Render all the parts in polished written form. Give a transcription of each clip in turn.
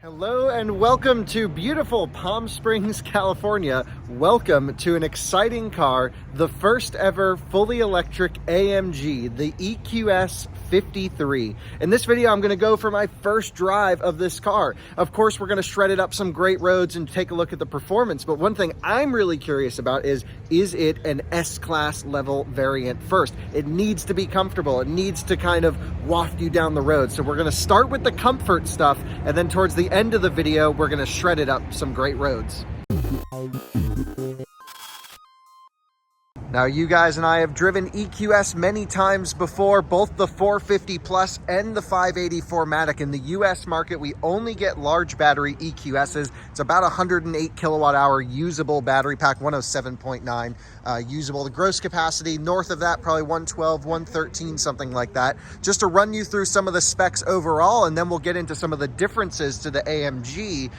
Hello and welcome to beautiful Palm Springs, California. Welcome to an exciting car, the first ever fully electric AMG, the EQS 53. In this video, I'm going to go for my first drive of this car. Of course, we're going to shred it up some great roads and take a look at the performance. But one thing I'm really curious about is it an S-Class level variant first? It needs to be comfortable. It needs to kind of waft you down the road. So we're going to start with the comfort stuff, and then towards the end of the video, we're going to shred it up some great roads. Now, you guys and I have driven EQS many times before, both the 450 Plus and the 580 4MATIC. In the US market, we only get large battery EQSs. It's about 108 kilowatt hour usable battery pack, 107.9 usable. The gross capacity north of that, probably 112, 113, something like that. Just to run you through some of the specs overall, and then we'll get into some of the differences to the AMG.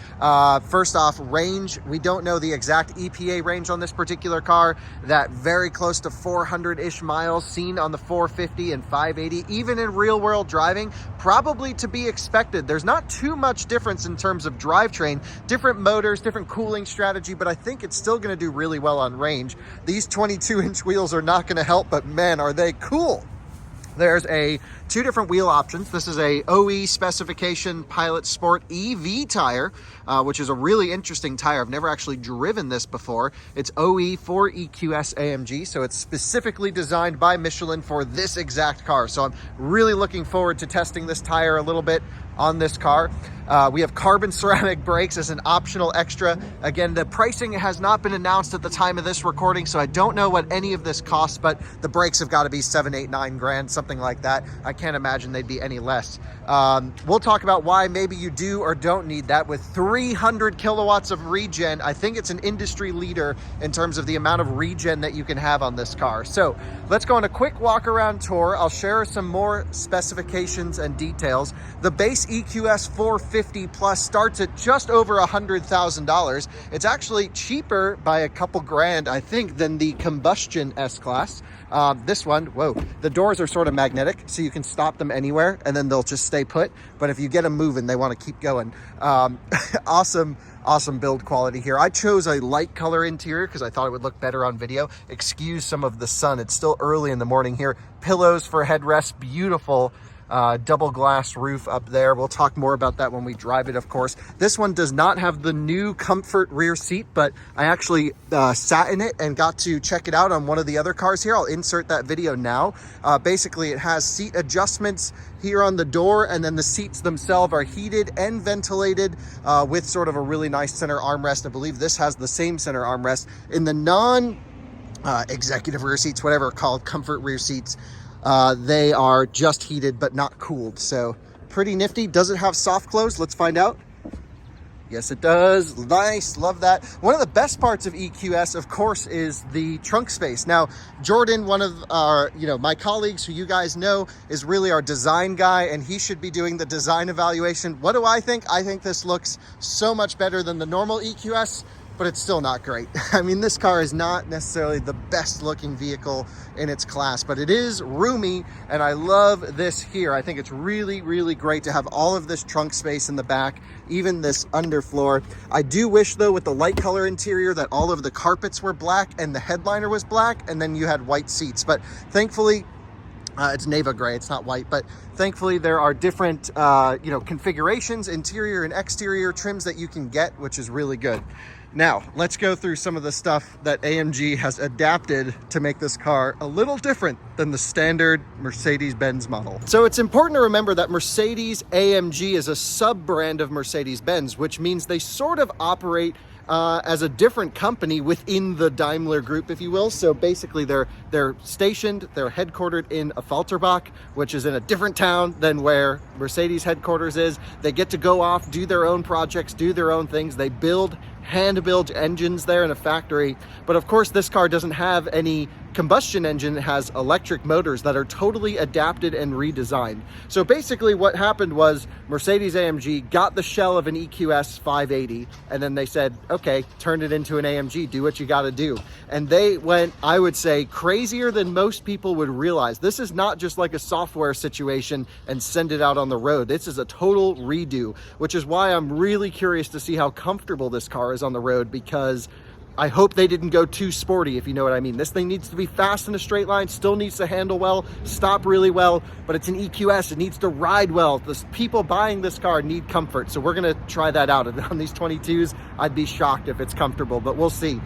First off, range. We don't know the exact EPA range on this particular car. That very close to 400-ish miles seen on the 450 and 580. Even in real-world driving, probably to be expected. There's not too much difference in terms of drivetrain, different motors, different cooling strategy, but I think it's still going to do really well on range. These 22-inch wheels are not going to help, but man, are they cool. There's two different wheel options. This is a OE specification Pilot Sport EV tire, which is a really interesting tire. I've never actually driven this before. It's OE for EQS AMG, so it's specifically designed by Michelin for this exact car. So I'm really looking forward to testing this tire a little bit on this car. We have carbon ceramic brakes as an optional extra. Again, the pricing has not been announced at the time of this recording, so I don't know what any of this costs, but the brakes have got to be 7, 8, 9 grand, something like that. I can't imagine they'd be any less. We'll talk about why maybe you do or don't need that. With 300 kilowatts of regen, I think it's an industry leader in terms of the amount of regen that you can have on this car. So let's go on a quick walk around tour. I'll share some more specifications and details. The base EQS 450 Plus starts at just over $100,000. It's actually cheaper by a couple grand, I think, than the combustion S-Class. This one, whoa, the doors are sort of magnetic, so you can stop them anywhere and then they'll just stay put. But if you get them moving, they want to keep going. Awesome build quality here. I chose a light color interior because I thought it would look better on video. Excuse some of the sun. It's still early in the morning here. Pillows for headrests, beautiful. Double glass roof up there. We'll talk more about that when we drive it, of course. This one does not have the new comfort rear seat, but I actually sat in it and got to check it out on one of the other cars here. I'll insert that video now. Basically, it has seat adjustments here on the door, and then the seats themselves are heated and ventilated with sort of a really nice center armrest. I believe this has the same center armrest. In the non-executive rear seats, whatever called comfort rear seats, they are just heated but not cooled, so pretty nifty. Does it have soft close? Let's find out. Yes, it does. Nice, love that. One of the best parts of EQS, of course, is the trunk space. Now, Jordan, one of our, my colleagues who you guys know, is really our design guy, and he should be doing the design evaluation. What do I think? I think this looks so much better than the normal EQS, but it's still not great. I mean, this car is not necessarily the best looking vehicle in its class, but it is roomy, and I love this here. I think it's really, really great to have all of this trunk space in the back, even this underfloor. I do wish, though, with the light color interior that all of the carpets were black and the headliner was black, and then you had white seats. But thankfully, it's Neva gray, it's not white, but thankfully there are different, configurations, interior and exterior trims that you can get, which is really good. Now, let's go through some of the stuff that AMG has adapted to make this car a little different than the standard Mercedes-Benz model. So it's important to remember that Mercedes AMG is a sub-brand of Mercedes-Benz, which means they sort of operate as a different company within the Daimler group, if you will. So basically they're stationed, they're headquartered in Affalterbach, which is in a different town than where Mercedes headquarters is. They get to go off, do their own projects, do their own things. They hand build engines there in a factory. But of course, this car doesn't have any combustion engine has electric motors that are totally adapted and redesigned. So basically what happened was Mercedes AMG got the shell of an EQS 580, and then they said, okay, turn it into an AMG, do what you got to do. And they went, I would say, crazier than most people would realize. This is not just like a software situation and send it out on the road. This is a total redo, which is why I'm really curious to see how comfortable this car is on the road, because I hope they didn't go too sporty, if you know what I mean. This thing needs to be fast in a straight line, still needs to handle well, stop really well, but it's an EQS. It needs to ride well. The people buying this car need comfort, so we're going to try that out. And on these 22s, I'd be shocked if it's comfortable, but we'll see.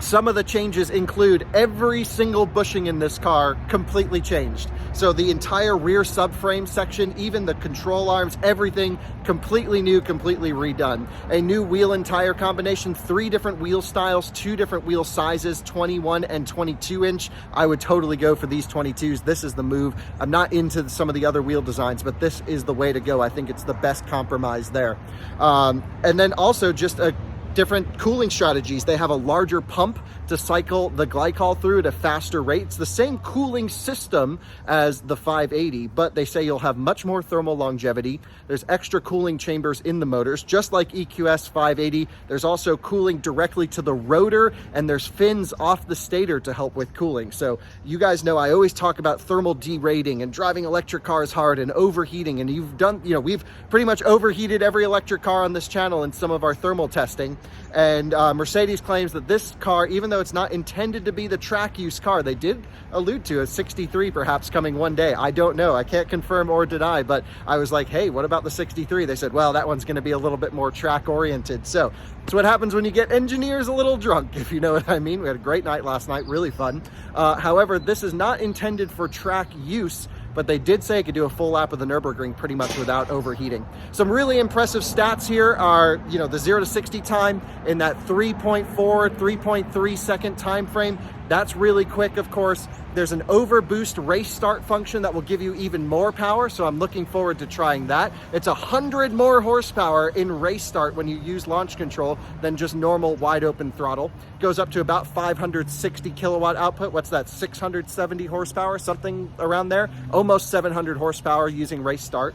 Some of the changes include every single bushing in this car completely changed. So the entire rear subframe section, even the control arms, everything completely new, completely redone. A new wheel and tire combination, 3 different wheel styles, 2 different wheel sizes, 21 and 22 inch. I would totally go for these 22s. This is the move. I'm not into some of the other wheel designs, but this is the way to go. I think it's the best compromise there. And then also just a different cooling strategies. They have a larger pump to cycle the glycol through at a faster rate. It's the same cooling system as the 580, but they say you'll have much more thermal longevity. There's extra cooling chambers in the motors, just like EQS 580. There's also cooling directly to the rotor, and there's fins off the stator to help with cooling. So you guys know I always talk about thermal derating and driving electric cars hard and overheating, and you've done, we've pretty much overheated every electric car on this channel in some of our thermal testing. And Mercedes claims that this car, even though it's not intended to be the track use car, they did allude to a 63 perhaps coming one day. I don't know. I can't confirm or deny, but I was like, hey, what about the 63? They said, well, that one's going to be a little bit more track oriented. So it's what happens when you get engineers a little drunk, if you know what I mean. We had a great night last night, really fun. However, this is not intended for track use, but they did say it could do a full lap of the Nürburgring pretty much without overheating. Some really impressive stats here are, the 0 to 60 time in that 3.4, 3.3 second time frame. That's really quick, of course. There's an overboost race start function that will give you even more power, so I'm looking forward to trying that. It's 100 more horsepower in race start when you use launch control than just normal wide open throttle. Goes up to about 560 kilowatt output. What's that, 670 horsepower, something around there? Almost 700 horsepower using race start.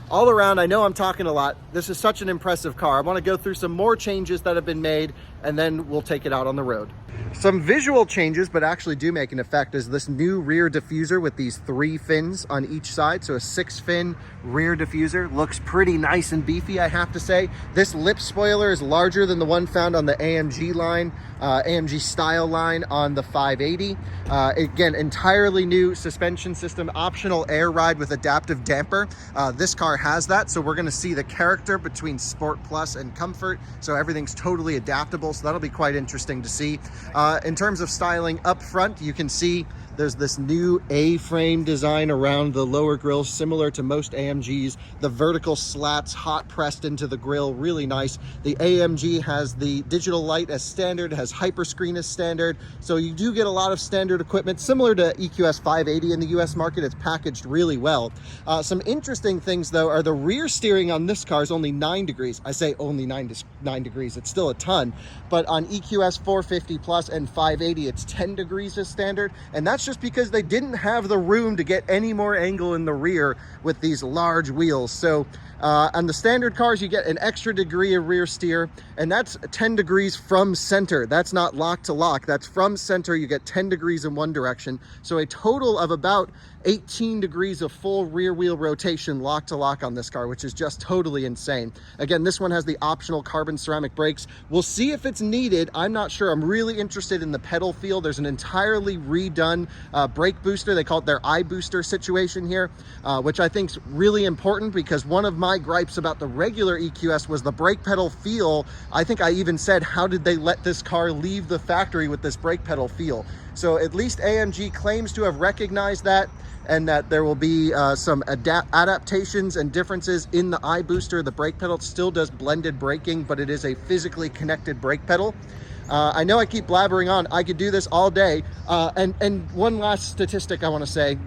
All around, I know I'm talking a lot. This is such an impressive car. I want to go through some more changes that have been made, and then we'll take it out on the road. Some visual changes, but actually do make an effect, is this new rear diffuser with these 3 fins on each side. So a 6-fin rear diffuser looks pretty nice and beefy, I have to say. This lip spoiler is larger than the one found on the AMG line, AMG style line on the 580. Again, entirely new suspension system, optional air ride with adaptive damper. This car has that, so we're going to see the character between Sport Plus and Comfort. So everything's totally adaptable, so that'll be quite interesting to see. In terms of styling up front, you can see there's this new A-frame design around the lower grille, similar to most AMGs. The vertical slats hot pressed into the grille, really nice. The AMG has the digital light as standard, has hyperscreen as standard. So you do get a lot of standard equipment, similar to EQS 580 in the US market. It's packaged really well. Some interesting things though are the rear steering on this car is only 9 degrees. I say only 9 degrees, it's still a ton. But on EQS 450 Plus and 580, it's 10 degrees as standard. And that's just because they didn't have the room to get any more angle in the rear with these large wheels. So on the standard cars, you get an extra degree of rear steer, and that's 10 degrees from center. That's not lock to lock. That's from center. You get 10 degrees in one direction. So a total of about 18 degrees of full rear wheel rotation lock to lock on this car, which is just totally insane. Again, this one has the optional carbon ceramic brakes. We'll see if it's needed. I'm not sure. I'm really interested in the pedal feel. There's an entirely redone brake booster. They call it their iBooster situation here, which I think is really important, because one of my gripes about the regular EQS was the brake pedal feel. I think I even said, how did they let this car leave the factory with this brake pedal feel? So at least AMG claims to have recognized that, and that there will be some adaptations and differences in the iBooster. The brake pedal still does blended braking, but it is a physically connected brake pedal. I know I keep blabbering on. I could do this all day. And one last statistic I want to say.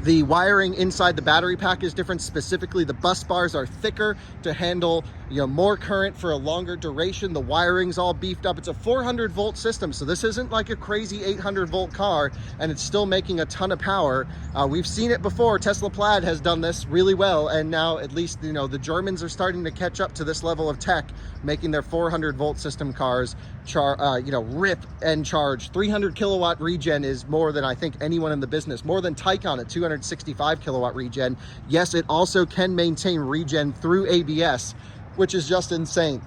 The wiring inside the battery pack is different. Specifically, the bus bars are thicker to handle, more current for a longer duration. The wiring's all beefed up. It's a 400 volt system, so this isn't like a crazy 800 volt car, and it's still making a ton of power. We've seen it before. Tesla Plaid has done this really well, and now at least, the Germans are starting to catch up to this level of tech, making their 400 volt system cars rip and charge. 300 kilowatt regen is more than I think anyone in the business, more than Taycan at 265 kilowatt regen. Yes, it also can maintain regen through ABS, which is just insane.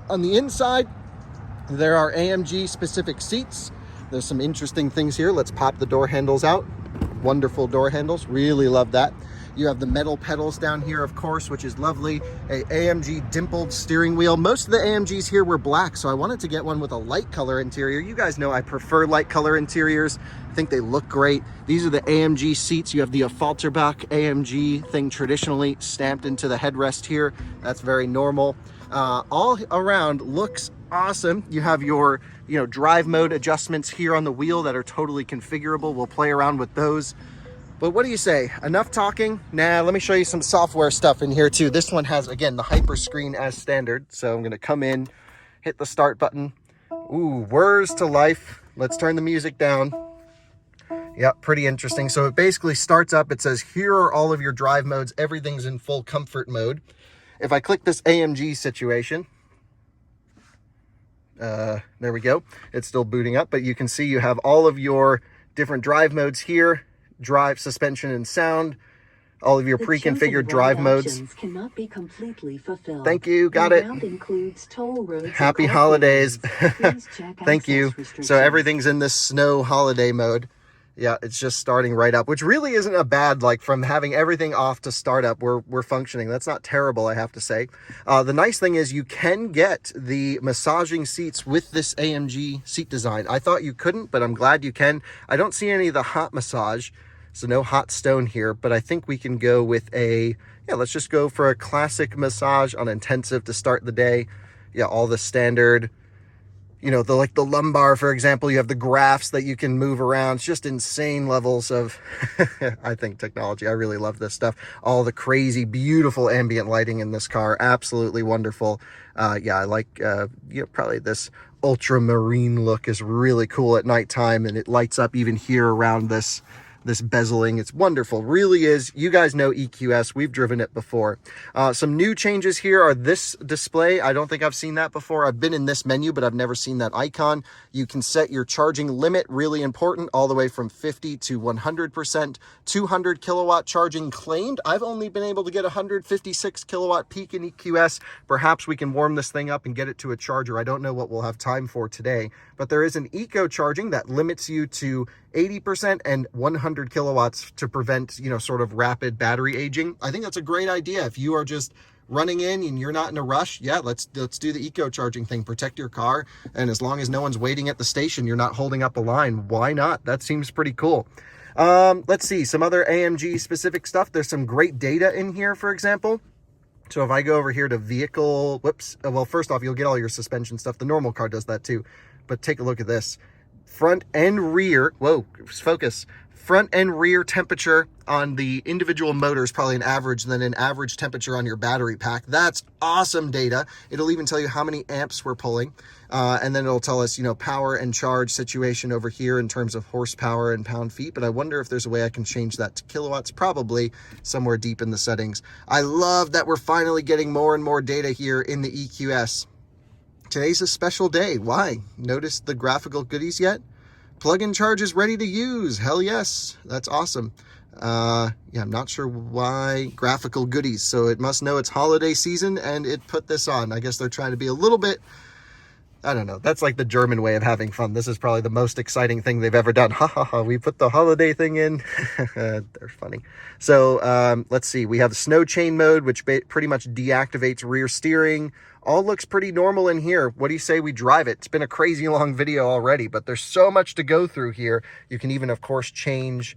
On the inside, there are AMG specific seats. There's some interesting things here. Let's pop the door handles out. Wonderful door handles, really love that. You have the metal pedals down here, of course, which is lovely. A AMG dimpled steering wheel. Most of the AMGs here were black, so I wanted to get one with a light color interior. You guys know I prefer light color interiors. I think they look great. These are the AMG seats. You have the Falterbach AMG thing traditionally stamped into the headrest here. That's very normal. All around looks awesome. You have your, drive mode adjustments here on the wheel that are totally configurable. We'll play around with those. But what do you say? Enough talking? Nah, let me show you some software stuff in here too. This one has, again, the hyper screen as standard. So I'm gonna come in, hit the start button. Ooh, words to life. Let's turn the music down. Yep, pretty interesting. So it basically starts up, it says, here are all of your drive modes. Everything's in full comfort mode. If I click this AMG situation, there we go. It's still booting up, but you can see you have all of your different drive modes here. Drive, suspension, and sound. All of your pre-configured drive modes cannot be completely fulfilled. Thank you, got it. Includes toll roads. Happy holidays. Thank you. So everything's in this snow holiday mode. Yeah, it's just starting right up, which really isn't a bad, from having everything off to start up, we're functioning. That's not terrible, I have to say. The nice thing is you can get the massaging seats with this AMG seat design. I thought you couldn't, but I'm glad you can. I don't see any of the hot massage, so no hot stone here, but I think we can go with let's just go for a classic massage on intensive to start the day. Yeah, all the standard, the lumbar, for example, you have the graphs that you can move around. It's just insane levels of, I think, technology. I really love this stuff. All the crazy, beautiful ambient lighting in this car. Absolutely wonderful. I like, probably this ultramarine look is really cool at nighttime, and it lights up even here around this bezeling. It's wonderful, really is. You guys know EQS, we've driven it before. Some new changes here are this display. I don't think I've seen that before. I've been in this menu, but I've never seen that icon. You can set your charging limit, really important, all the way from 50 to 100%. 200 kilowatt charging claimed. I've only been able to get 156 kilowatt peak in EQS. Perhaps we can warm this thing up and get it to a charger. I don't know what we'll have time for today, but there is an eco charging that limits you to 80% and 100 kilowatts to prevent, sort of rapid battery aging. I think that's a great idea. If you are just running in and you're not in a rush, yeah, let's do the eco charging thing. Protect your car, and as long as no one's waiting at the station, you're not holding up a line. Why not? That seems pretty cool. Let's see some other AMG specific stuff. There's some great data in here, for example. So if I go over here to vehicle, well, first off, you'll get all your suspension stuff. The normal car does that too, but take a look at this. Front and rear, focus. Front and rear temperature on the individual motors, probably an average, and then an average temperature on your battery pack. That's awesome data. It'll even tell you how many amps we're pulling. And then it'll tell us, power and charge situation over here in terms of horsepower and pound-feet. But I wonder if there's a way I can change that to kilowatts, probably somewhere deep in the settings. I love that we're finally getting more and more data here in the EQS. Today's a special day. Why? Notice the graphical goodies yet? Plug-in charge is ready to use. Hell yes. That's awesome. I'm not sure why graphical goodies. So it must know it's holiday season and it put this on. I guess they're trying to be a little bit, I don't know. That's like the German way of having fun. This is probably the most exciting thing they've ever done. Ha ha ha. We put the holiday thing in. They're funny. So let's see. We have the snow chain mode, which pretty much deactivates rear steering. All looks pretty normal in here. What do you say we drive it? It's been a crazy long video already, but there's so much to go through here. You can even, of course, change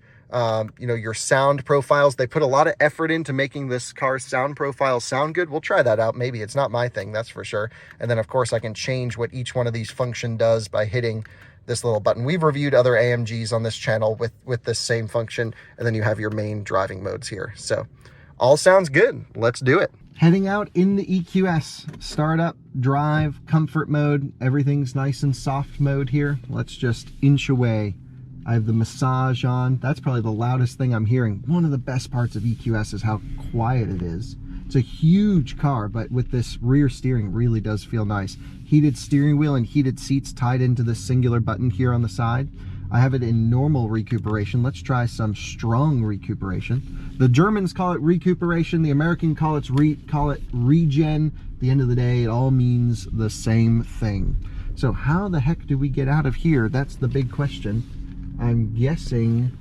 your sound profiles. They put a lot of effort into making this car's sound profile sound good. We'll try that out. Maybe it's not my thing, that's for sure. And then, of course, I can change what each one of these function does by hitting this little button. We've reviewed other AMGs on this channel with this same function, and then you have your main driving modes here. So all sounds good. Let's do it. Heading out in the EQS, start up, drive, comfort mode, everything's nice and soft mode here. Let's just inch away. I have the massage on. That's probably the loudest thing I'm hearing. One of the best parts of EQS is how quiet it is. It's a huge car, but with this rear steering, really does feel nice. Heated steering wheel and heated seats tied into this singular button here on the side. I have it in normal recuperation. Let's try some strong recuperation. The Germans call it recuperation. The American call it regen. At the end of the day, it all means the same thing. So how the heck do we get out of here? That's the big question. I'm guessing,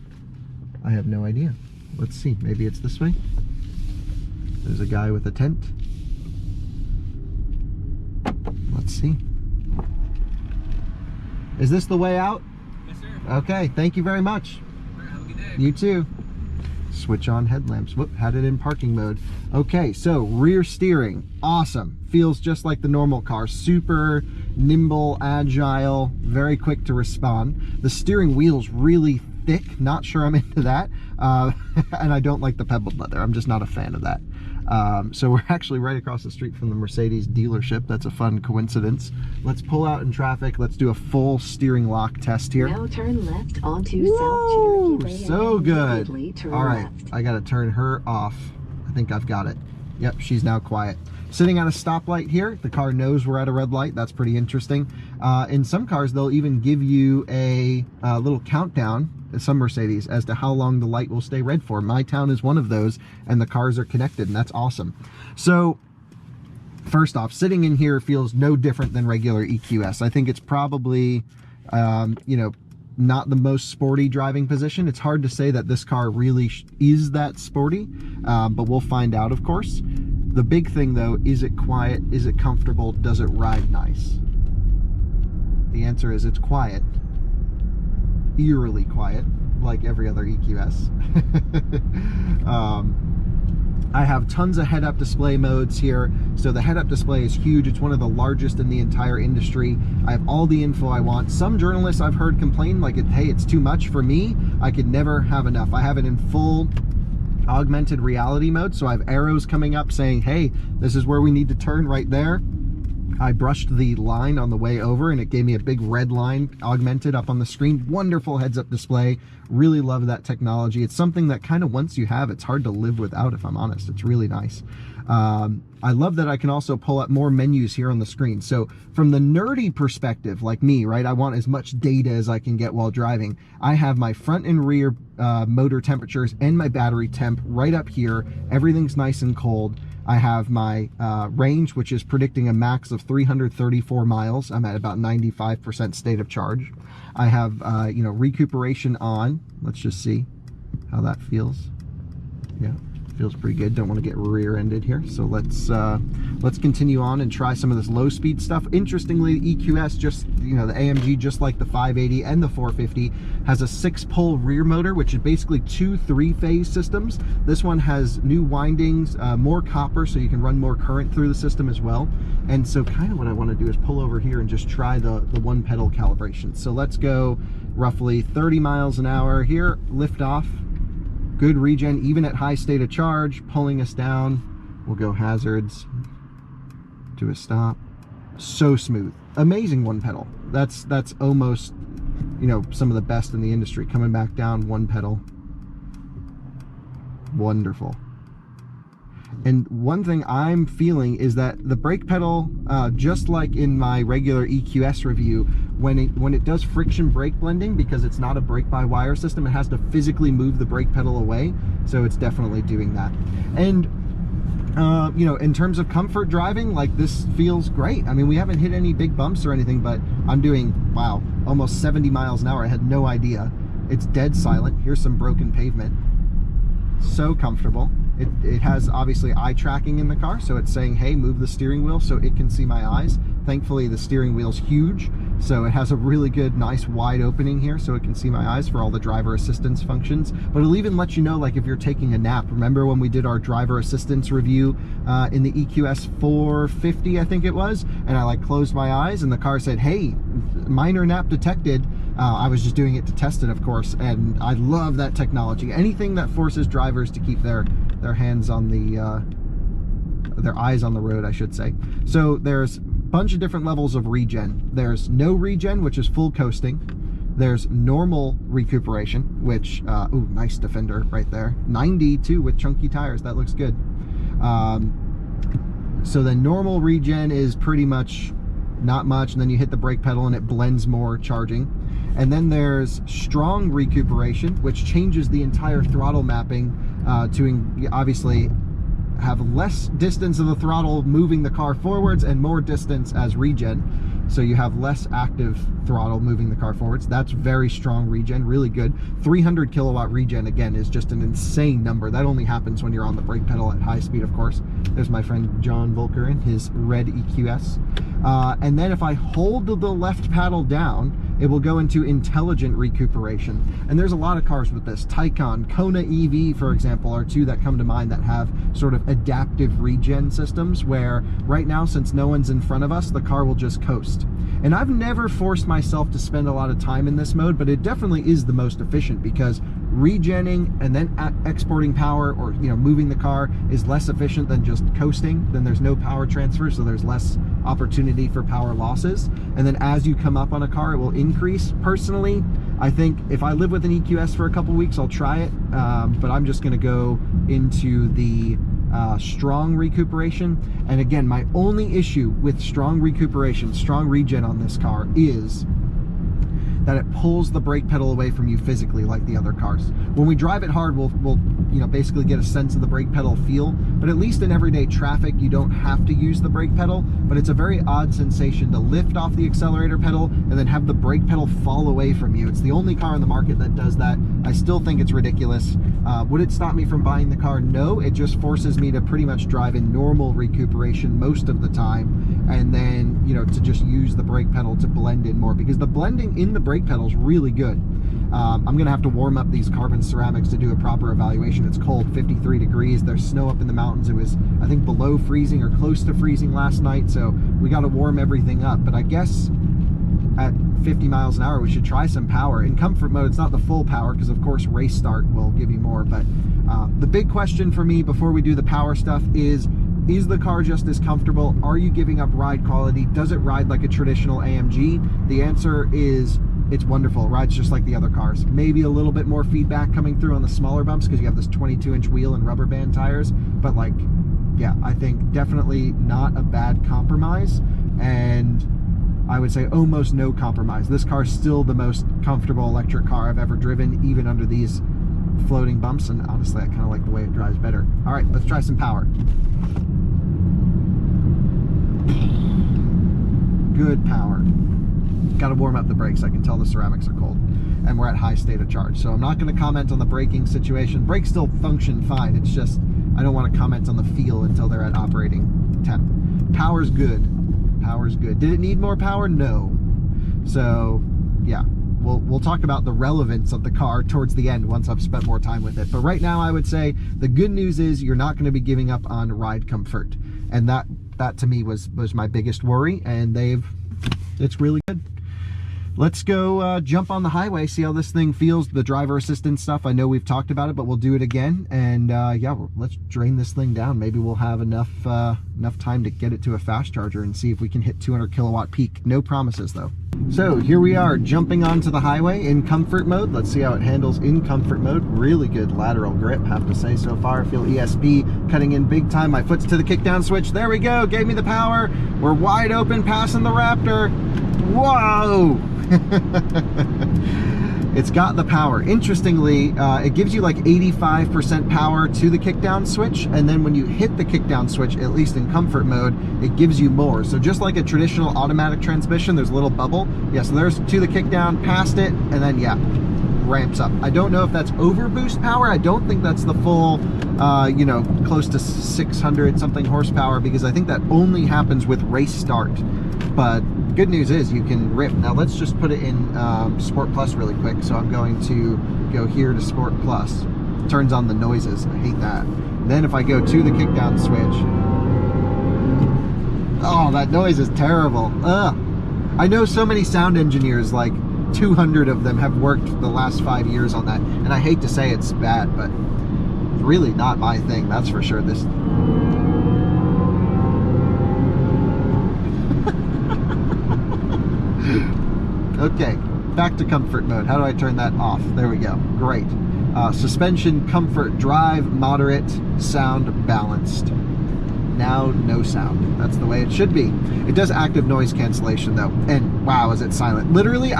I have no idea. Let's see, maybe it's this way. There's a guy with a tent. Let's see. Is this the way out? Yes, sir. Okay, thank you very much. Have a good day. You too. Switch on headlamps. Whoop, had it in parking mode. Okay, so rear steering, awesome. Feels just like the normal car. Super nimble, agile, very quick to respond. The steering wheel's really thick. Not sure I'm into that. And I don't like the pebbled leather. I'm just not a fan of that. So we're actually right across the street from the Mercedes dealership. That's a fun coincidence. Let's pull out in traffic. Let's do a full steering lock test here. Now turn left onto Whoa, South Cherokee Lane. so good. All right, Left. I gotta turn her off. I think I've got it. Yep, she's now quiet. Sitting at a stoplight here, the car knows we're at a red light. That's pretty interesting. In some cars, they'll even give you a little countdown, some Mercedes, as to how long the light will stay red for. My town is one of those, and the cars are connected, and that's awesome. So, first off, sitting in here feels no different than regular EQS. I think it's probably, you know, not the most sporty driving position. It's hard to say that this car really is that sporty, but we'll find out, of course. The big thing though, is it quiet? Is it comfortable? Does it ride nice? The answer is it's quiet. Eerily quiet, like every other EQS. I have tons of head-up display modes here. So the head-up display is huge. It's one of the largest in the entire industry. I have all the info I want. Some journalists I've heard complain like, hey, it's too much for me. I could never have enough. I have it in full augmented reality mode. So I have arrows coming up saying, hey, this is where we need to turn right there. I brushed the line on the way over and it gave me a big red line augmented up on the screen. Wonderful heads-up display. Really love that technology. It's something that kind of once you have, it's hard to live without, if I'm honest. It's really nice. I love that I can also pull up more menus here on the screen. So from the nerdy perspective, like me, right, I want as much data as I can get while driving. I have my front and rear motor temperatures and my battery temp right up here. Everything's nice and cold. I have my range, which is predicting a max of 334 miles. I'm at about 95% state of charge. I have, you know, recuperation on. Let's just see how that feels. Yeah, feels pretty good. Don't want to get rear-ended here. So let's continue on and try some of this low-speed stuff. Interestingly, EQS, just, you know, the AMG, just like the 580 and the 450, has a 6-pole rear motor, which is basically 2 3-phase systems. This one has new windings, more copper, so you can run more current through the system as well. And so kind of what I want to do is pull over here and just try the one pedal calibration. So let's go roughly 30 miles an hour here, lift off. Good regen, even at high state of charge, pulling us down. We'll go hazards to a stop. So smooth. Amazing one pedal. That's almost, you know, some of the best in the industry. Coming back down, one pedal. Wonderful. And one thing I'm feeling is that the brake pedal, just like in my regular EQS review, when it does friction brake blending, because it's not a brake-by-wire system, it has to physically move the brake pedal away. So it's definitely doing that. And you know, in terms of comfort driving, like, this feels great. I mean, we haven't hit any big bumps or anything, but I'm doing, wow, almost 70 miles an hour. I had no idea. It's dead silent. Here's some broken pavement. So comfortable. It has obviously eye tracking in the car, so it's saying, hey, move the steering wheel so it can see my eyes. Thankfully, the steering wheel's huge, so it has a really good, nice wide opening here so it can see my eyes for all the driver assistance functions. But it'll even let you know, like, if you're taking a nap. Remember when we did our driver assistance review in the EQS 450, I think it was, and I like closed my eyes and the car said, hey, minor nap detected. I was just doing it to test it, of course, and I love that technology. Anything that forces drivers to keep their hands on the their eyes on the road, I should say. So there's a bunch of different levels of regen. There's no regen, which is full coasting. There's normal recuperation, which ooh, nice Defender right there, 90 too with chunky tires. That looks good. So the normal regen is pretty much not much, and then you hit the brake pedal and it blends more charging. And then there's strong recuperation, which changes the entire throttle mapping to obviously have less distance of the throttle moving the car forwards and more distance as regen. So you have less active throttle moving the car forwards. That's very strong regen, really good. 300 kilowatt regen, again, is just an insane number. That only happens when you're on the brake pedal at high speed, of course. There's my friend John Volker in his red EQS. And then if I hold the left paddle down, it will go into intelligent recuperation. And there's a lot of cars with this. Taycan, Kona EV, for example, are two that come to mind that have sort of adaptive regen systems where right now, since no one's in front of us, the car will just coast. And I've never forced myself to spend a lot of time in this mode, but it definitely is the most efficient because regenning and then exporting power, or moving the car, is less efficient than just coasting. Then there's no power transfer, so there's less opportunity for power losses. And then as you come up on a car, it will increase. Personally, I think if I live with an EQS for a couple weeks, I'll try it, but I'm just going to go into the strong recuperation. And again, my only issue with strong recuperation, strong regen on this car is that it pulls the brake pedal away from you physically like the other cars. When we drive it hard, we'll basically get a sense of the brake pedal feel, but at least in everyday traffic, you don't have to use the brake pedal. But it's a very odd sensation to lift off the accelerator pedal and then have the brake pedal fall away from you. It's the only car in the market that does that. I still think it's ridiculous. Would it stop me from buying the car? No, it just forces me to pretty much drive in normal recuperation most of the time, and then to just use the brake pedal to blend in more, because the blending in the brake pedal is really good. I'm gonna have to warm up these carbon ceramics to do a proper evaluation. It's cold, 53 degrees. There's snow up in the mountains. It was, I think, below freezing or close to freezing last night, so we got to warm everything up. But I guess at 50 miles an hour, we should try some power. In comfort mode, it's not the full power, because of course race start will give you more, but the big question for me before we do the power stuff is the car just as comfortable? Are you giving up ride quality? Does it ride like a traditional AMG? The answer is it's wonderful. It rides just like the other cars. Maybe a little bit more feedback coming through on the smaller bumps because you have this 22-inch wheel and rubber band tires, but like, yeah, I think definitely not a bad compromise, and I would say almost no compromise. This car is still the most comfortable electric car I've ever driven, even under these floating bumps, and honestly I kind of like the way it drives better. All right, let's try some power. Good power. Got to warm up the brakes. I can tell the ceramics are cold, and we're at high state of charge, so I'm not going to comment on the braking situation. Brakes still function fine. It's just I don't want to comment on the feel until they're at operating temp. Power's good. Power's good. Did it need more power? No. So yeah, we'll talk about the relevance of the car towards the end once I've spent more time with it. But right now, I would say the good news is you're not going to be giving up on ride comfort, and that to me was my biggest worry, and it's really good. Let's go jump on the highway, see how this thing feels. The driver assistance stuff, I know we've talked about it, but we'll do it again. And yeah, let's drain this thing down. Maybe we'll have enough time to get it to a fast charger and see if we can hit 200 kilowatt peak. No promises though. So here we are jumping onto the highway in comfort mode. Let's see how it handles in comfort mode. Really good lateral grip, have to say so far. I feel ESP cutting in big time. My foot's to the kickdown switch. There we go, gave me the power. We're wide open, passing the Raptor. Whoa! It's got the power. Interestingly, it gives you like 85% power to the kickdown switch, and then when you hit the kickdown switch, at least in comfort mode, it gives you more. So just like a traditional automatic transmission, there's a little bubble. Yeah, so there's to the kickdown, past it, and then yeah, ramps up. I don't know if that's overboost power. I don't think that's the full, close to 600 something horsepower, because I think that only happens with race start. But good news is you can rip. Now let's just put it in Sport Plus really quick. So I'm going to go here to Sport Plus. Turns on the noises. I hate that. Then if I go to the kickdown switch, oh, that noise is terrible. Ugh. I know so many sound engineers like 200 of them have worked the last 5 years on that. And I hate to say it's bad, but really not my thing, that's for sure. This okay, back to comfort mode. How do I turn that off? There we go. Great. Suspension, comfort, drive, moderate, sound, balanced. Now no sound. That's the way it should be. It does active noise cancellation though, and wow, is it silent. Literally,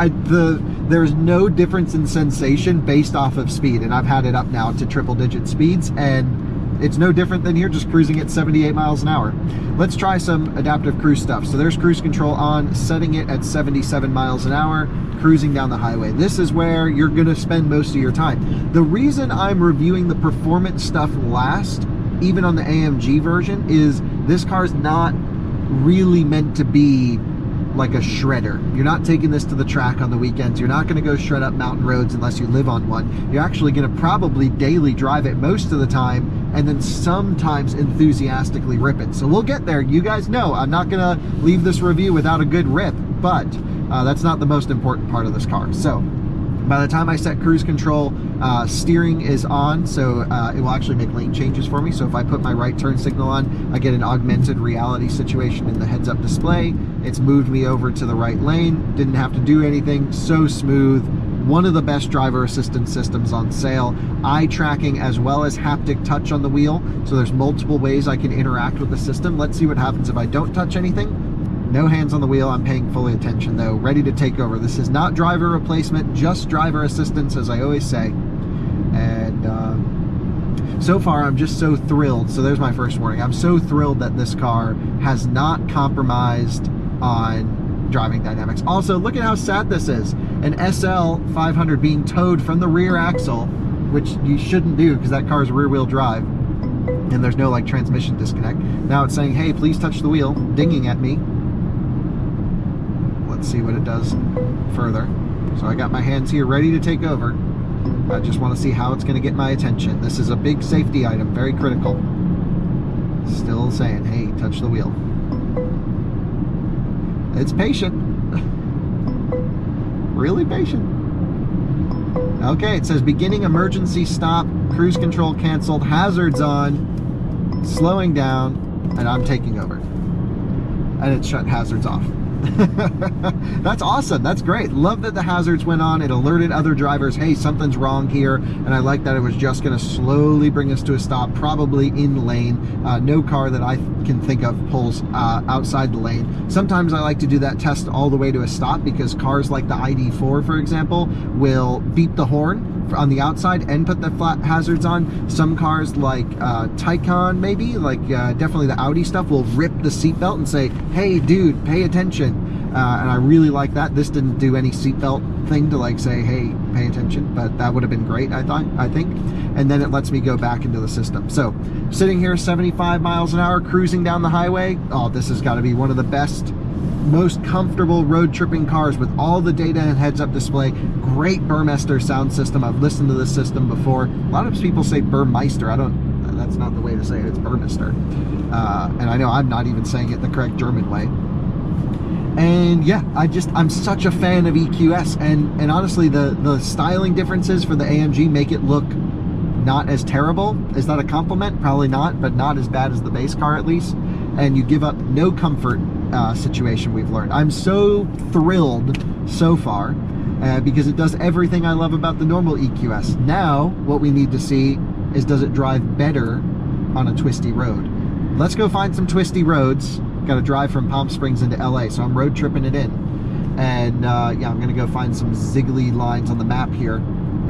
there's no difference in sensation based off of speed, and I've had it up now to triple digit speeds, and it's no different than here, just cruising at 78 miles an hour. Let's try some adaptive cruise stuff. So there's cruise control on, setting it at 77 miles an hour, cruising down the highway. This is where you're gonna spend most of your time. The reason I'm reviewing the performance stuff last, even on the AMG version, is this car's not really meant to be like a shredder. You're not taking this to the track on the weekends. You're not gonna go shred up mountain roads unless you live on one. You're actually gonna probably daily drive it most of the time, and then sometimes enthusiastically rip it. So we'll get there. You guys know I'm not gonna leave this review without a good rip, but that's not the most important part of this car. So by the time I set cruise control, steering is on, so it will actually make lane changes for me. So if I put my right turn signal on, I get an augmented reality situation in the heads-up display. It's moved me over to the right lane. Didn't have to do anything. So smooth. One of the best driver assistance systems on sale. Eye tracking as well as haptic touch on the wheel. So there's multiple ways I can interact with the system. Let's see what happens if I don't touch anything. No hands on the wheel. I'm paying fully attention though. Ready to take over. This is not driver replacement, just driver assistance, as I always say. And so far I'm just so thrilled. So there's my first warning. I'm so thrilled that this car has not compromised on driving dynamics. Also, look at how sad this is. An SL 500 being towed from the rear axle, which you shouldn't do because that car is rear wheel drive. And there's no like transmission disconnect. Now it's saying, hey, please touch the wheel, dinging at me. Let's see what it does further. So I got my hands here ready to take over. I just want to see how it's going to get my attention. This is a big safety item, very critical. Still saying, hey, touch the wheel. It's patient. Really patient. Okay, it says beginning emergency stop, cruise control canceled, hazards on, slowing down, and I'm taking over. And it shut hazards off. That's awesome. That's great. Love that the hazards went on. It alerted other drivers, hey, something's wrong here. And I like that it was just going to slowly bring us to a stop, probably in lane. No car that I can think of pulls outside the lane. Sometimes I like to do that test all the way to a stop because cars like the ID4, for example, will beep the horn on the outside and put the flat hazards on. Some cars like Taycan, maybe, like definitely the Audi stuff, will rip the seatbelt and say, hey dude, pay attention. And I really like that. This didn't do any seatbelt thing to like say, hey, pay attention, but that would have been great, I think. And then it lets me go back into the system. So sitting here 75 miles an hour, cruising down the highway. Oh, this has got to be one of the best, most comfortable road tripping cars with all the data and heads-up display. Great Burmester sound system. I've listened to this system before. A lot of people say Burmeister. That's not the way to say it. It's Burmester. And I know I'm not even saying it the correct German way. And yeah, I'm such a fan of EQS, and honestly the styling differences for the AMG make it look not as terrible. Is that a compliment? Probably not, but not as bad as the base car at least. And you give up no comfort situation, we've learned. I'm so thrilled so far because it does everything I love about the normal EQS. Now what we need to see is, does it drive better on a twisty road? Let's go find some twisty roads. Got to drive from Palm Springs into LA, so I'm road tripping it in. And yeah, I'm gonna go find some ziggly lines on the map here.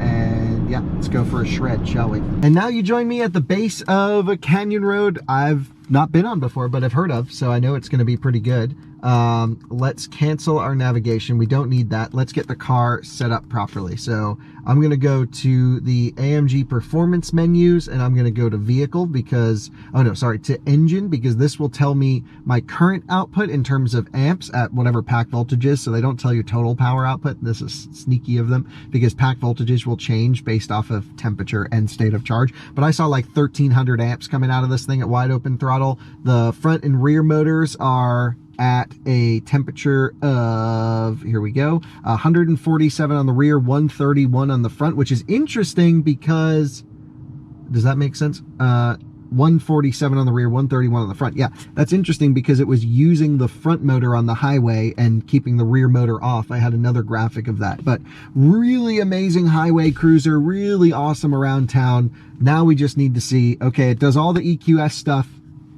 And yeah, let's go for a shred, shall we? And now you join me at the base of a canyon road I've not been on before, but I've heard of, so I know it's gonna be pretty good. Let's cancel our navigation. We don't need that. Let's get the car set up properly. So I'm gonna go to the AMG performance menus, and I'm gonna go to vehicle because, oh no, sorry, to engine, because this will tell me my current output in terms of amps at whatever pack voltage is. So they don't tell you total power output. This is sneaky of them because pack voltages will change based off of temperature and state of charge. But I saw like 1300 amps coming out of this thing at wide open throttle. The front and rear motors are at a temperature of, here we go, 147 on the rear, 131 on the front, which is interesting because, does that make sense? 147 on the rear, 131 on the front. Yeah, that's interesting because it was using the front motor on the highway and keeping the rear motor off. I had another graphic of that, but really amazing highway cruiser, really awesome around town. Now we just need to see, okay, it does all the EQS stuff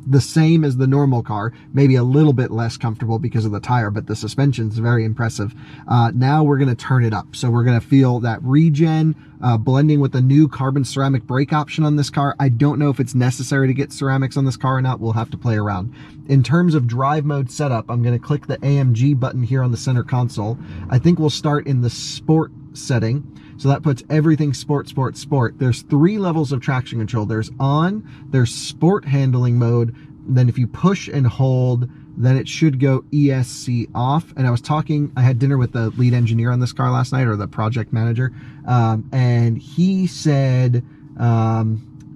the same as the normal car, maybe a little bit less comfortable because of the tire, but the suspension's very impressive. Now we're going to turn it up. So we're going to feel that regen, blending with the new carbon ceramic brake option on this car. I don't know if it's necessary to get ceramics on this car or not. We'll have to play around. In terms of drive mode setup, I'm going to click the AMG button here on the center console. I think we'll start in the sport setting. So that puts everything sport, sport, sport. There's 3 levels of traction control. There's on, there's sport handling mode. Then if you push and hold, then it should go ESC off. And I had dinner with the lead engineer on this car last night, or the project manager. And he said,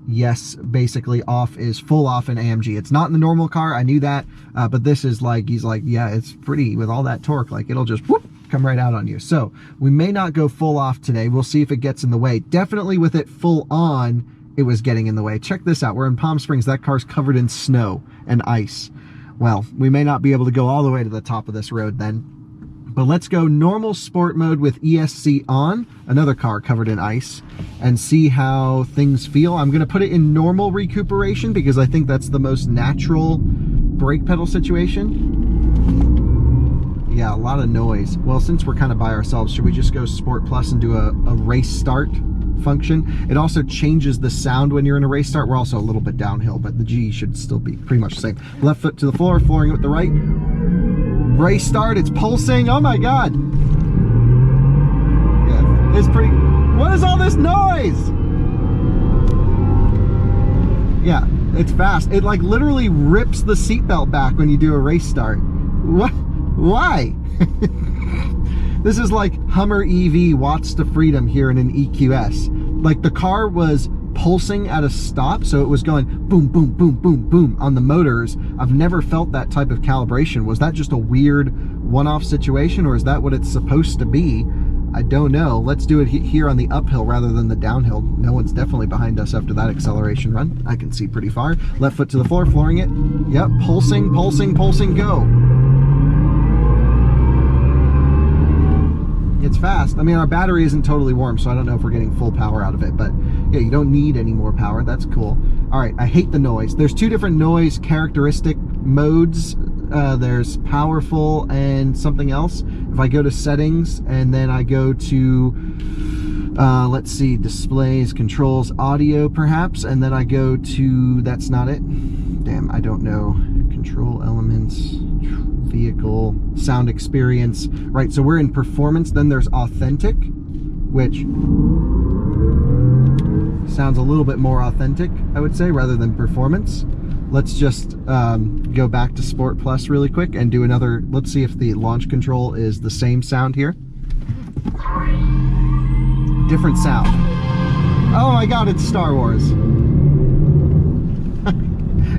yes, basically off is full off in AMG. It's not in the normal car. I knew that. But this is like, he's like, yeah, it's pretty with all that torque. Like it'll just whoop, come right out on you. So we may not go full off today. We'll see if it gets in the way. Definitely with it full on, it was getting in the way. Check this out. We're in Palm Springs. That car's covered in snow and ice. Well, we may not be able to go all the way to the top of this road then. But let's go normal sport mode with ESC on, another car covered in ice, and see how things feel. I'm going to put it in normal recuperation because I think that's the most natural brake pedal situation. Yeah, a lot of noise. Well, since we're kind of by ourselves, should we just go Sport Plus and do a race start function? It also changes the sound when you're in a race start. We're also a little bit downhill, but the G should still be pretty much the same. Left foot to the floor, flooring it with the right. Race start, it's pulsing. Oh my God. Yeah, it's pretty. What is all this noise? Yeah, it's fast. It like literally rips the seatbelt back when you do a race start. What? Why? This is like Hummer EV watts to freedom here in an EQS. Like the car was pulsing at a stop, so it was going boom, boom, boom, boom, boom on the motors. I've never felt that type of calibration. Was that just a weird one-off situation, or is that what it's supposed to be? I don't know. Let's do it here on the uphill rather than the downhill. No one's definitely behind us after that acceleration run. I can see pretty far. Left foot to the floor, flooring it. Yep, pulsing, pulsing, pulsing, go. It's fast. I mean, our battery isn't totally warm, so I don't know if we're getting full power out of it, but yeah, you don't need any more power. That's cool. All right, I hate the noise. There's 2 different noise characteristic modes. There's powerful and something else. If I go to settings and then I go to, let's see, displays, controls, audio perhaps, and then I go to, that's not it. Damn, I don't know. Control elements, vehicle, sound experience. Right, so we're in performance. Then there's authentic, which sounds a little bit more authentic, I would say, rather than performance. Let's just go back to Sport Plus really quick and do another. Let's see if the launch control is the same sound here. Different sound. Oh my God, it's Star Wars.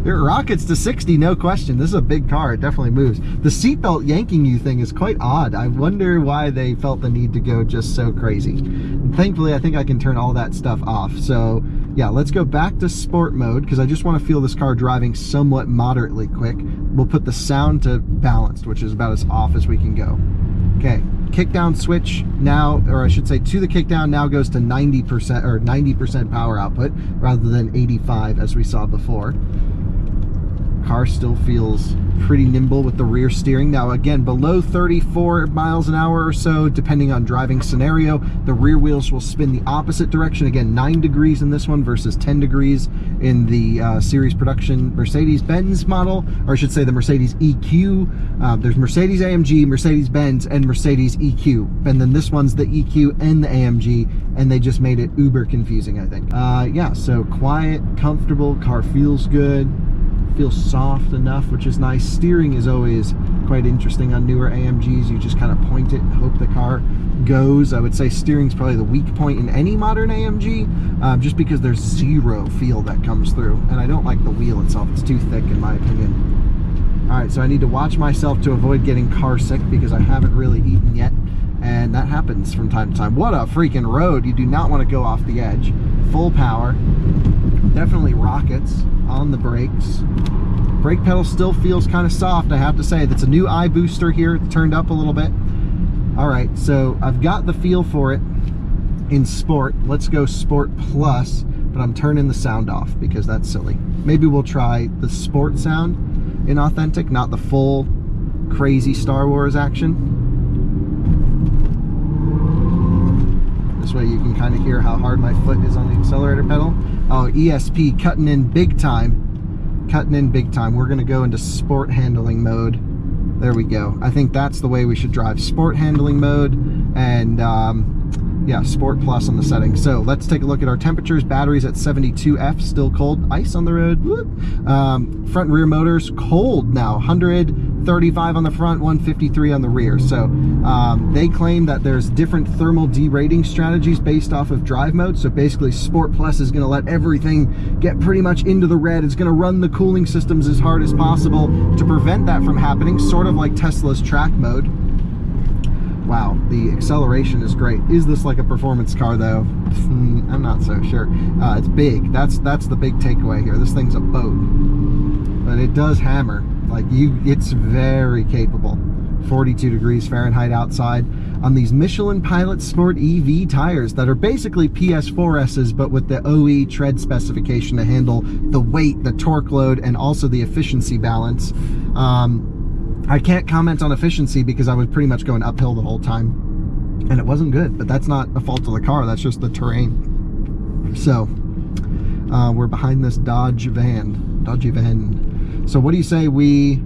It rockets to 60, no question. This is a big car. It definitely moves. The seatbelt yanking you thing is quite odd. I wonder why they felt the need to go just so crazy. And thankfully, I think I can turn all that stuff off. So yeah, let's go back to sport mode because I just want to feel this car driving somewhat moderately quick. We'll put the sound to balanced, which is about as off as we can go. Okay, kickdown switch now, or I should say to the kickdown now goes to 90% or 90% power output rather than 85 as we saw before. Car still feels pretty nimble with the rear steering. Now again, below 34 miles an hour or so, depending on driving scenario, the rear wheels will spin the opposite direction. Again, 9 degrees in this one versus 10 degrees in the series production Mercedes-Benz model, or I should say the Mercedes EQ. There's Mercedes AMG, Mercedes-Benz, and Mercedes EQ. And then this one's the EQ and the AMG, and they just made it uber confusing, I think. Yeah, so quiet, comfortable, car feels good. Feels soft enough, which is nice. Steering is always quite interesting on newer AMGs. You just kind of point it and hope the car goes. I would say steering's probably the weak point in any modern AMG, just because there's zero feel that comes through, and I don't like the wheel itself. It's too thick in my opinion. All right, so I need to watch myself to avoid getting car sick because I haven't really eaten yet, and that happens from time to time. What a freaking road. You do not want to go off the edge. Full power. Definitely rockets on the brakes. Brake pedal still feels kind of soft, I have to say. That's a new eye booster here. It's turned up a little bit. All right, so I've got the feel for it in Sport. Let's go Sport Plus, but I'm turning the sound off because that's silly. Maybe we'll try the Sport sound in Authentic, not the full crazy Star Wars action. This way you can kind of hear how hard my foot is on the accelerator pedal. Oh, ESP cutting in big time. Cutting in big time. We're gonna go into sport handling mode. There we go. I think that's the way we should drive. Sport handling mode, and yeah, Sport Plus on the settings. So let's take a look at our temperatures. Batteries at 72F, still cold. Ice on the road. Front and rear motors, cold now. 135 on the front, 153 on the rear. So they claim that there's different thermal derating strategies based off of drive mode. So basically Sport Plus is gonna let everything get pretty much into the red. It's gonna run the cooling systems as hard as possible to prevent that from happening, sort of like Tesla's track mode. Wow, the acceleration is great. Is this like a performance car though? I'm not so sure. It's big. That's the big takeaway here. This thing's a boat, but it does hammer. Like it's very capable. 42 degrees Fahrenheit outside on these Michelin Pilot Sport EV tires that are basically PS4S's, but with the OE tread specification to handle the weight, the torque load, and also the efficiency balance. I can't comment on efficiency because I was pretty much going uphill the whole time, and it wasn't good, but that's not a fault of the car. That's just the terrain. So we're behind this Dodgy van. So what do you say we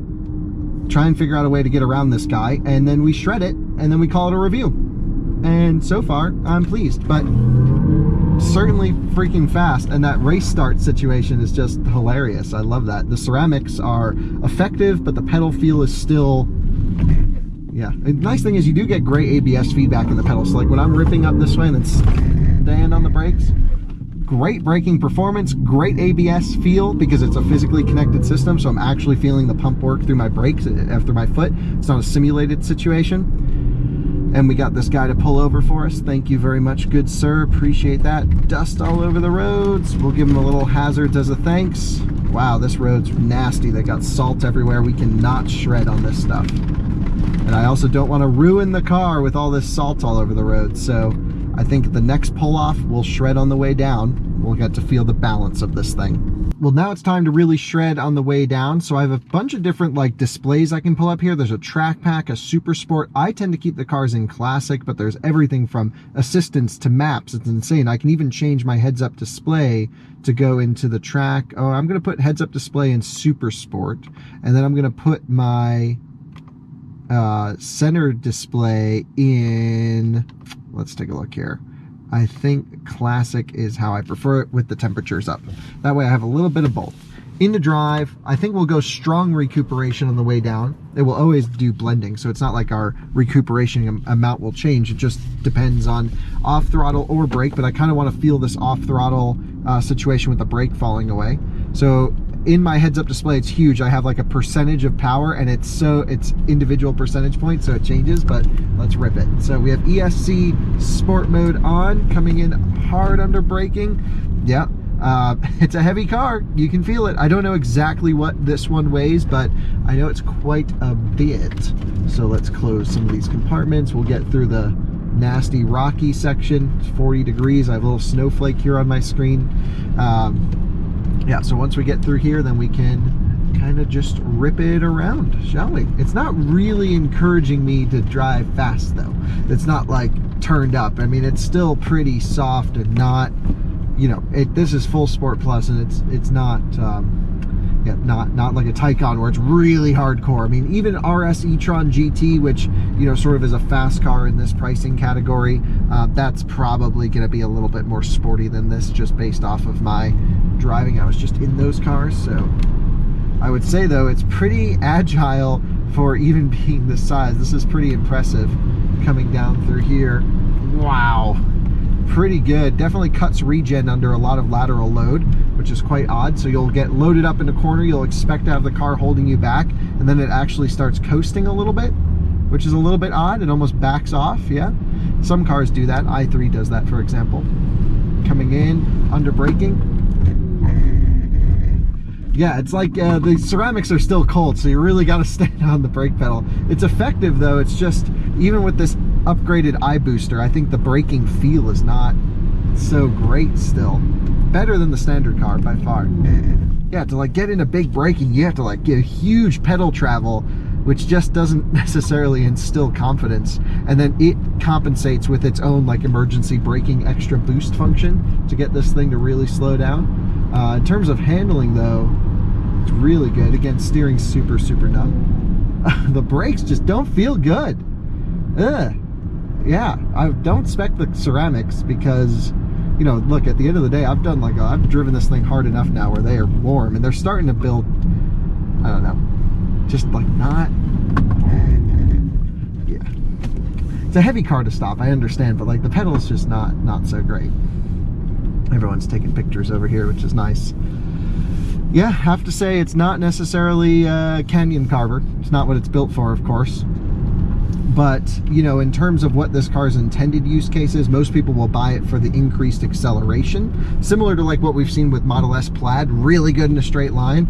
try and figure out a way to get around this guy, and then we shred it, and then we call it a review? And so far, I'm pleased, but certainly freaking fast, and that race start situation is just hilarious. I love that. The ceramics are effective, but the pedal feel is still, yeah. The nice thing is you do get great ABS feedback in the pedal. So like when I'm ripping up this way and then stand on the brakes, great braking performance, great ABS feel because it's a physically connected system, so I'm actually feeling the pump work through my brakes after my foot. It's not a simulated situation. And we got this guy to pull over for us. Thank you very much, good sir. Appreciate that. Dust all over the roads. We'll give him a little hazards as a thanks. Wow, this road's nasty. They got salt everywhere. We cannot shred on this stuff. And I also don't want to ruin the car with all this salt all over the road. So I think the next pull off we'll shred on the way down. We'll get to feel the balance of this thing. Well, now it's time to really shred on the way down. So I have a bunch of different like displays I can pull up here. There's a track pack, a super sport. I tend to keep the cars in classic, but there's everything from assistance to maps. It's insane. I can even change my heads up display to go into the track. Oh, I'm going to put heads up display in super sport. And then I'm going to put my center display in, let's take a look here. I think classic is how I prefer it with the temperatures up. That way I have a little bit of both. Into drive, I think we'll go strong recuperation on the way down. It will always do blending, so it's not like our recuperation amount will change. It just depends on off throttle or brake, but I kind of want to feel this off throttle situation with the brake falling away. So in my heads up display, it's huge. I have like a percentage of power, and it's individual percentage points, so it changes, but let's rip it. So we have ESC sport mode on, coming in hard under braking. Yeah, it's a heavy car. You can feel it. I don't know exactly what this one weighs, but I know it's quite a bit. So let's close some of these compartments. We'll get through the nasty rocky section. It's 40 degrees. I have a little snowflake here on my screen. Yeah, so once we get through here, then we can kind of just rip it around, shall we? It's not really encouraging me to drive fast, though. It's not like turned up. I mean, it's still pretty soft and not, you know, this is full Sport Plus, and it's not, yeah, not like a Taycan where it's really hardcore. I mean, even RS e-tron GT, which, you know, sort of is a fast car in this pricing category, that's probably going to be a little bit more sporty than this, just based off of my driving. I was just in those cars, so I would say, though, it's pretty agile for even being this size. This is pretty impressive coming down through here. Wow. Pretty good. Definitely cuts regen under a lot of lateral load, which is quite odd. So you'll get loaded up in a corner, you'll expect to have the car holding you back, and and then it actually starts coasting a little bit, which is a little bit odd. It almost backs off, yeah. Some cars do that. i3 does that, for example. Coming in, under braking. Yeah, it's like the ceramics are still cold, so you really got to stand on the brake pedal. It's effective though. It's just, even with this upgraded iBooster, I think the braking feel is not so great still. Better than the standard car by far. Yeah, to like get into big braking, you have to like get huge pedal travel, which just doesn't necessarily instill confidence. And then it compensates with its own like emergency braking extra boost function to get this thing to really slow down. In terms of handling though, it's really good. Again, steering super, super numb. The brakes just don't feel good. Ugh. Yeah, I don't spec the ceramics because, you know, look, at the end of the day, I've driven this thing hard enough now where they are warm and they're starting to build, I don't know, just like not, yeah. It's a heavy car to stop, I understand, but like the pedal is just not so great. Everyone's taking pictures over here, which is nice. Yeah, have to say it's not necessarily a canyon carver. It's not what it's built for, of course. But, you know, in terms of what this car's intended use case is, most people will buy it for the increased acceleration. Similar to like what we've seen with Model S Plaid, really good in a straight line.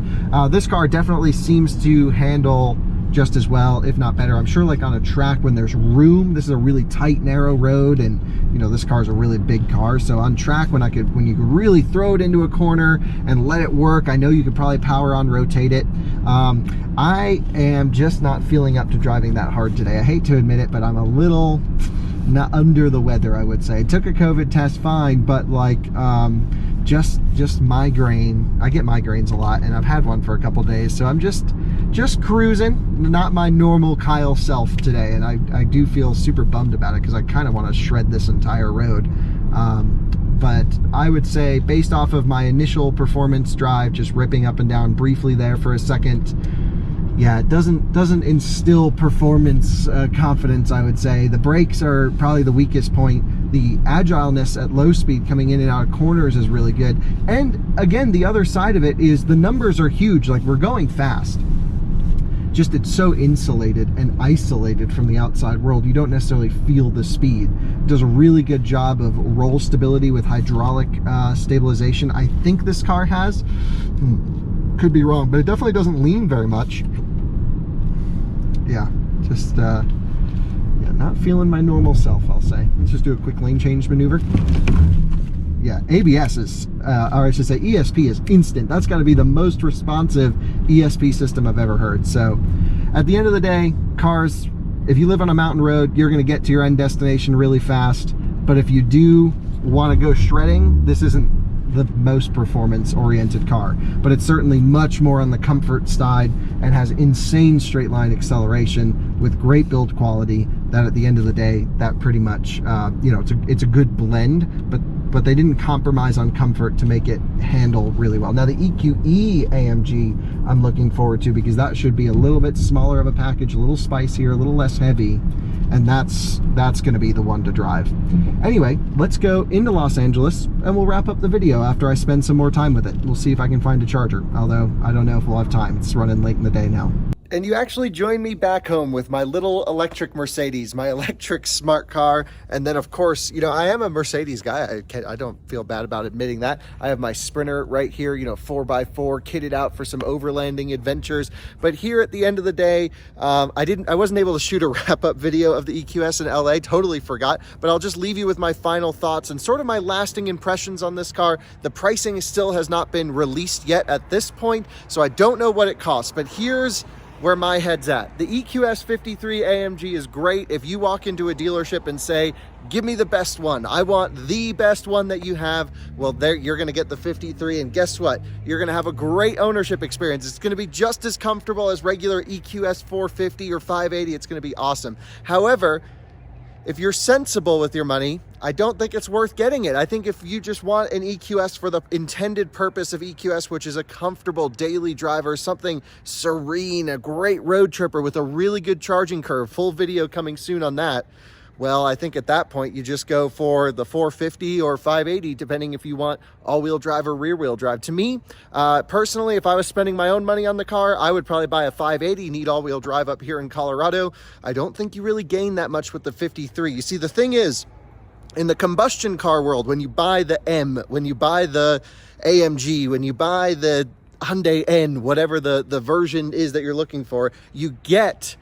This car definitely seems to handle just as well, if not better. I'm sure like on a track when there's room, this is a really tight, narrow road, and you know, this car's a really big car. So on track, when you could really throw it into a corner and let it work, I know you could probably power on rotate it. I am just not feeling up to driving that hard today. I hate to admit it, but I'm a little not under the weather, I would say. I took a COVID test fine, but like just migraine. I get migraines a lot, and I've had one for a couple days, so I'm just cruising, not my normal Kyle self today, and I do feel super bummed about it because I kind of want to shred this entire road. But I would say, based off of my initial performance drive, just ripping up and down briefly there for a second, yeah, it doesn't instill performance confidence, I would say. The brakes are probably the weakest point. The agileness at low speed coming in and out of corners is really good. And again, the other side of it is the numbers are huge. Like, we're going fast. Just it's so insulated and isolated from the outside world, you don't necessarily feel the speed. It does a really good job of roll stability with hydraulic stabilization. I think this car has. Could be wrong, but it definitely doesn't lean very much. Yeah, just yeah, not feeling my normal self, I'll say. Let's just do a quick lane change maneuver. Yeah, ABS is, or I should say ESP is instant. That's got to be the most responsive ESP system I've ever heard. So at the end of the day, cars, if you live on a mountain road, you're going to get to your end destination really fast. But if you do want to go shredding, this isn't the most performance oriented car, but it's certainly much more on the comfort side and has insane straight line acceleration with great build quality. That at the end of the day, that pretty much you know, it's a good blend, but they didn't compromise on comfort to make it handle really well. Now the EQE AMG I'm looking forward to, because that should be a little bit smaller of a package, a little spicier, a little less heavy, and that's going to be the one to drive. Anyway, let's go into Los Angeles and we'll wrap up the video after I spend some more time with it. We'll see if I can find a charger, although I don't know if we'll have time. It's running late in the day now. And you actually joined me back home with my little electric Mercedes, my electric smart car. And then, of course, you know, I am a Mercedes guy. I don't feel bad about admitting that. I have my Sprinter right here, you know, 4x4, kitted out for some overlanding adventures. But here at the end of the day, I wasn't able to shoot a wrap-up video of the EQS in LA, totally forgot. But I'll just leave you with my final thoughts and sort of my lasting impressions on this car. The pricing still has not been released yet at this point, so I don't know what it costs. But here's where my head's at. The EQS 53 AMG is great. If you walk into a dealership and say, give me the best one, I want the best one that you have, well, there you're gonna get the 53, and guess what? You're gonna have a great ownership experience. It's gonna be just as comfortable as regular EQS 450 or 580. It's gonna be awesome. However, if you're sensible with your money, I don't think it's worth getting it. I think if you just want an EQS for the intended purpose of EQS, which is a comfortable daily driver, something serene, a great road tripper with a really good charging curve, full video coming soon on that, well, I think at that point you just go for the 450 or 580, depending if you want all-wheel drive or rear-wheel drive. To me, personally, if I was spending my own money on the car, I would probably buy a 580, need all-wheel drive up here in Colorado. I don't think you really gain that much with the 53. You see, the thing is, in the combustion car world, when you buy the M, when you buy the AMG, when you buy the Hyundai N, whatever the version is that you're looking for, you get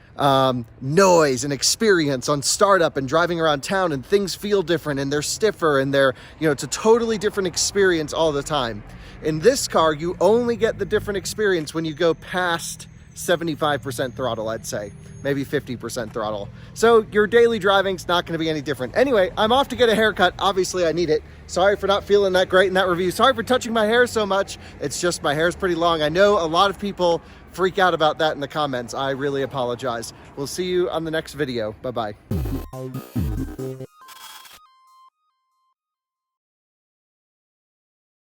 noise and experience on startup and driving around town, and things feel different and they're stiffer and they're, it's a totally different experience all the time. In this car, you only get the different experience when you go past 75% throttle, I'd say. Maybe 50% throttle. So your daily driving's not going to be any different. Anyway, I'm off to get a haircut. Obviously, I need it. Sorry for not feeling that great in that review. Sorry for touching my hair so much. It's just my hair's pretty long. I know a lot of people freak out about that in the comments. I really apologize. We'll see you on the next video. Bye-bye.